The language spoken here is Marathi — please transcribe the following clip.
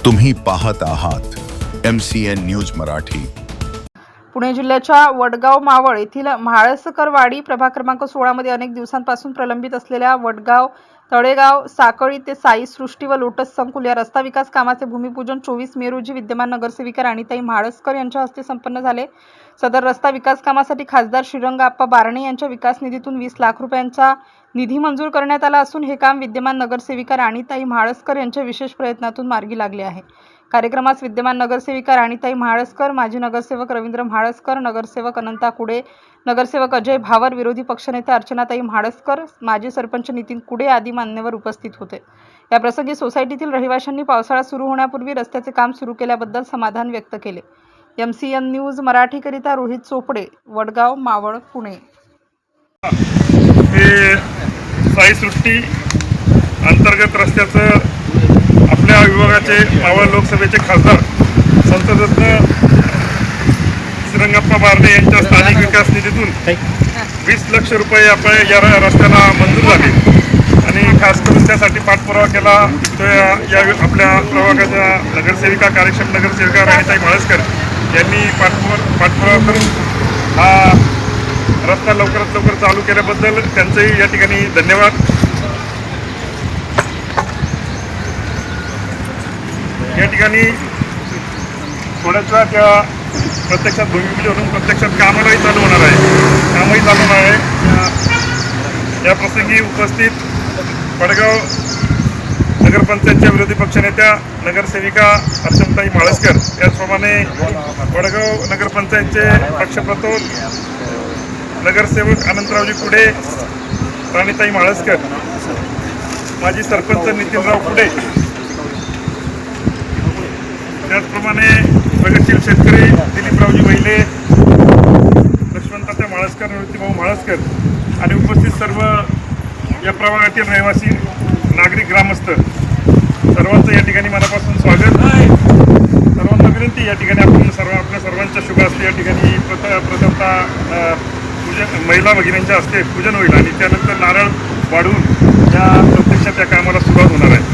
तुम्ही पाहत आहात MCN न्यूज मराठी। पुणे जिल्ह्याच्या वडगाव मावळ येथील म्हाळसकरवाडी प्रभाग क्रमांक 16 मध्ये अनेक दिवसांपासून प्रलंबित असलेल्या वडगाव तळेगाव साकळी ते साई सृष्टी व लोटस संकुल या रस्ता विकास कामाचे भूमिपूजन 24 मे रोजी विद्यमान नगरसेविका राणीताई म्हाळसकर यांच्या हस्ते संपन्न झाले। सदर रस्ता विकास कामासाठी खासदार श्रीरंग आप्पा बारणे यांच्या विकास निधीतून 20 लाख रुपयांचा निधी मंजूर करण्यात आला असून हे काम विद्यमान नगरसेविका राणीताई म्हाळसकर यांच्या विशेष प्रयत्नातून मार्गी लागले आहे। कार्यक्रमास विद्यमान नगरसेविका राणीताई म्हाळसकर, माजी नगरसेवक रवींद्र म्हाळसकर, नगरसेवक अनंता कुडे, नगरसेवक अजय भावर, विरोधी पक्षनेते अर्चनाताई म्हाळसकर, माजी सरपंच नितीन कुडे आदी मान्यवर उपस्थित होते। या प्रसंगी सोसायटीतील रहिवाशांनी पावसाळा सुरू होण्यापूर्वी रस्त्याचे काम सुरू केल्याबद्दल समाधान व्यक्त केले। MCN न्यूज मराठीकरिता रोहित चोपडे, वडगाव मावळ, पुणे। हे साई सृष्टी अंतर्गत रस्त्याचं आपल्या विभागाचे मावळ लोकसभेचे खासदार संसदरत्न श्रीरंगप्पा बारणे यांच्या स्थानिक विकास निधीतून 20 लाख रुपये या रस्त्याला मंजूर झाले आणि खास करून त्यासाठी पाठपुरावा केला। या आपल्या प्रभागाच्या नगरसेविका, कार्यक्षम नगरसेविका राणीताई म्हाळसकर यांनी पाठपुरावा करून हा रस्ता लवकरात लवकर चालू केल्याबद्दल त्यांचेही या ठिकाणी धन्यवाद। या ठिकाणी थोड्याच वेळात त्या प्रत्यक्षात भूमिपूजन प्रत्यक्षात कामही चालू होणार आहे। या प्रसंगी उपस्थित वडगाव नगरपंचायतच्या विरोधी पक्षनेत्या नगरसेविका अर्चनाताई म्हाळसकर, त्याचप्रमाणे वडगाव नगरपंचायतचे पक्षप्रतोद नगरसेवक अनंतरावजी कुडे, राणीताई म्हाळसकर, माजी सरपंच नितीनराव कुडे, त्याचप्रमाणे प्रगतशील शेतकरी दिलीपरावजी वहिले, लक्ष्मणतात्या म्हाळसकर, निवृत्तीभाऊ म्हाळसकर आणि उपस्थित सर्व या प्रभागातील रहिवासी, नागरिक, ग्रामस्थ सर्वांचं या ठिकाणी मनापासून स्वागत। सर्वांना विनंती, या ठिकाणी आपल्या सर्वांच्या शुभ हस्ते या ठिकाणी प्रथमतः महिला भगिनींच्या हस्ते पूजन होईल आणि त्यानंतर नारळ वाढवून या प्रत्यक्षात या कामाला सुरुवात होणार आहे।